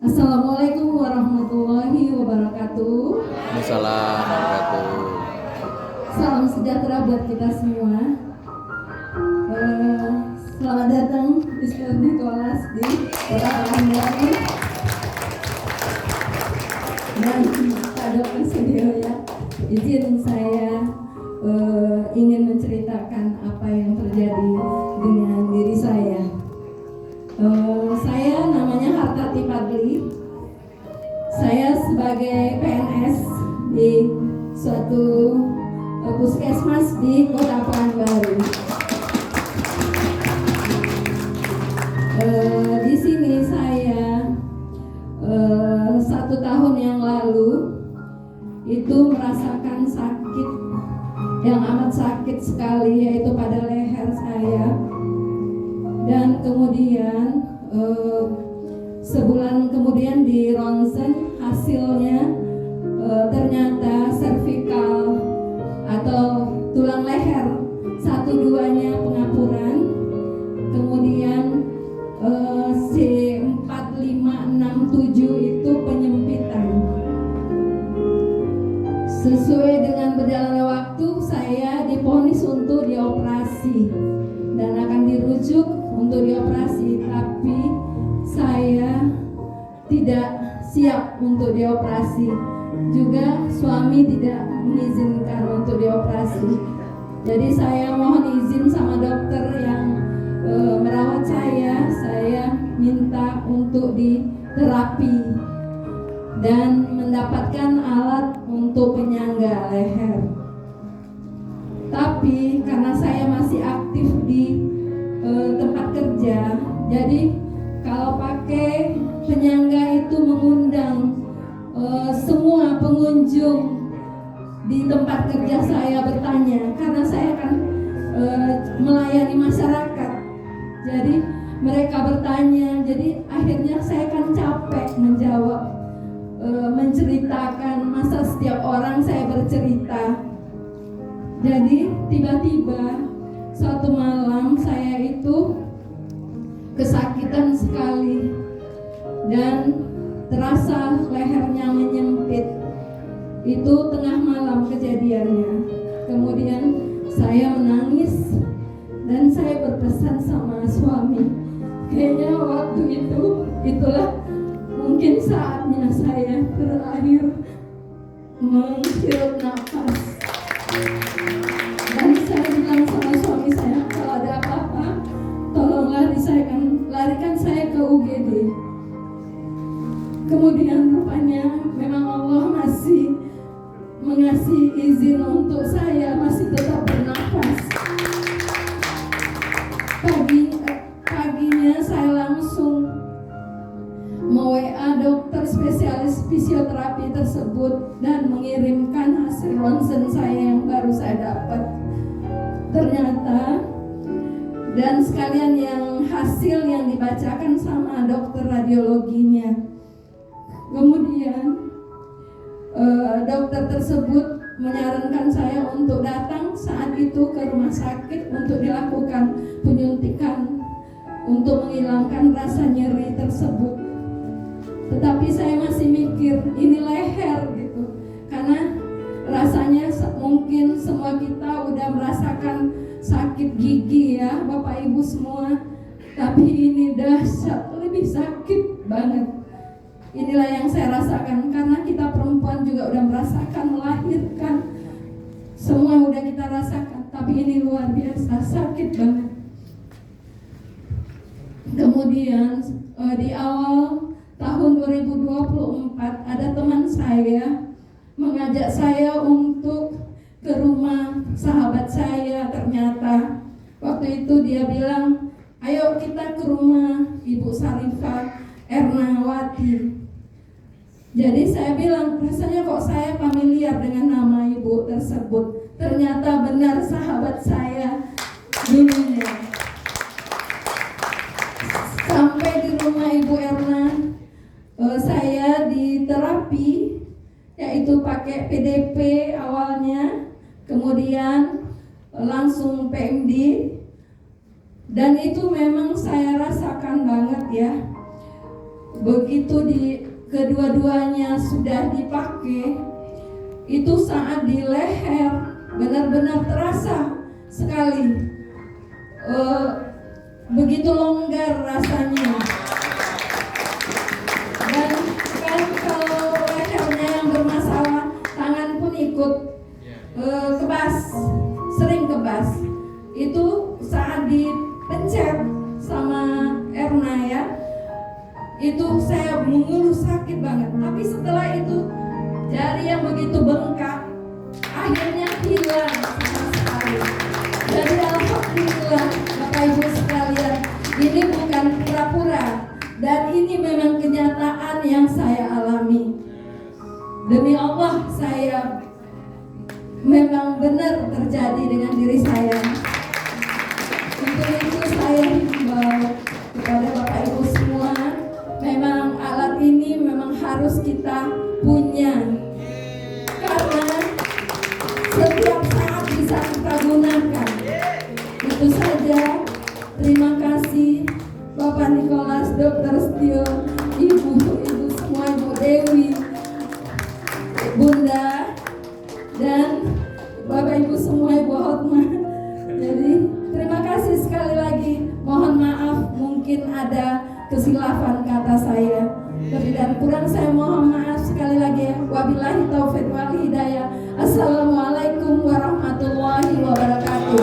Assalamualaikum warahmatullahi wabarakatuh. Assalamualaikum warahmatullahi wabarakatuh. Salam sejahtera buat kita semua. Selamat datang di Sekolah Nicholas di Kota Pekanbaru. Dan Pak Dokter Sudio, ya, izin saya ingin menceritakan apa yang terjadi dengan diri saya. Saya namanya Hartati Fadli. Saya sebagai PNS di suatu puskesmas di Kota Pekanbaru. Di sini saya 1 tahun yang lalu itu merasakan sakit yang amat sakit sekali, yaitu pada leher saya. Dan kemudian sebulan kemudian di ronsen hasilnya ternyata servikal atau tulang leher 1-2-nya pengapuran, kemudian C4, 5, 6, 7 itu penyempitan. Sesuai dengan berjalannya waktu, saya divonis untuk dioperasi dan akan dirujuk untuk dioperasi, tapi saya tidak siap untuk dioperasi. Juga suami tidak mengizinkan untuk dioperasi. Jadi saya mohon izin sama dokter yang merawat saya minta untuk diterapi dan mendapatkan alat untuk penyangga leher. Tapi karena saya masih aktif di tempat kerja, jadi kalau pakai penyangga itu mengundang semua pengunjung di tempat kerja saya bertanya, karena saya akan melayani masyarakat. Jadi mereka bertanya, jadi akhirnya saya akan capek menjawab, menceritakan, masa setiap orang saya bercerita. Jadi tiba-tiba suatu malam saya itu kesakitan sekali dan terasa lehernya menyempit. Itu tengah malam kejadiannya. Kemudian saya menangis dan saya berpesan sama suami, kayaknya waktu itu itulah mungkin saatnya saya terakhir menghirup nafas. Dan saya bilang sama suami saya, kalau ada apa-apa tolong larikan saya ke UGD. Kemudian rupanya memang Allah masih mengasih izin untuk saya masih tetap bernafas. Paginya saya langsung WA dokter spesialis fisioterapi tersebut dan mengirimkan hasil ronsen saya yang baru saya dapat. Ternyata dan sekalian yang hasil yang dibacakan sama dokter radiologinya. Kemudian dokter tersebut menyarankan saya untuk datang saat itu ke rumah sakit untuk dilakukan penyuntikan untuk menghilangkan rasa nyeri tersebut. Tetapi saya masih mikir, ini leher gitu, karena rasanya mungkin semua kita udah merasakan sakit gigi ya Bapak Ibu semua, tapi ini dahsyat, lebih sakit banget. Inilah yang saya rasakan, karena kita perempuan juga udah merasakan melahirkan, semua udah kita rasakan, tapi ini luar biasa sakit banget. Kemudian di awal tahun 2024 ada teman saya mengajak saya untuk ke rumah sahabat saya. Ternyata waktu itu dia bilang, ayo kita ke rumah Ibu Sarifah Ernawati. Jadi saya bilang, rasanya kok saya familiar dengan nama ibu tersebut. Ternyata benar sahabat saya dulunya. Sampai di rumah Ibu Erna, saya diterapi, yaitu pakai PDP awalnya, kemudian langsung PMD, dan itu memang saya rasakan banget ya. begitu kedua-duanya sudah dipakai, itu saat di leher benar-benar terasa sekali, begitu longgar rasanya. Dan kan kalau lehernya yang bermasalah, tangan pun ikut kebas, sering kebas. Itu saat dipencet sama Erna ya, itu saya mengeluh sakit banget. Tapi setelah itu jari yang begitu bengkak akhirnya hilang sama sekali. Jadi alhamdulillah Bapak Ibu sekalian, ini bukan pura-pura dan ini memang kenyataan yang saya alami. Demi Allah, saya memang benar terjadi dengan diri saya. Untuk itu saya himbau kepada Bapak Ibu semua, memang alat ini memang harus kita punya, karena setiap saat bisa kita gunakan. Itu saja. Terima kasih Bapak Nikolas, Dr. Setio, Ibu semua, Ibu Dewi, Bunda, dan Bapak Ibu semua, Ibu Hotma. Jadi terima kasih sekali lagi. Mohon maaf mungkin ada kesilapan kata saya. Lebih dan kurang saya mohon maaf sekali lagi. Wabillahi taufiq wal hidayah. Assalamualaikum warahmatullahi wabarakatuh.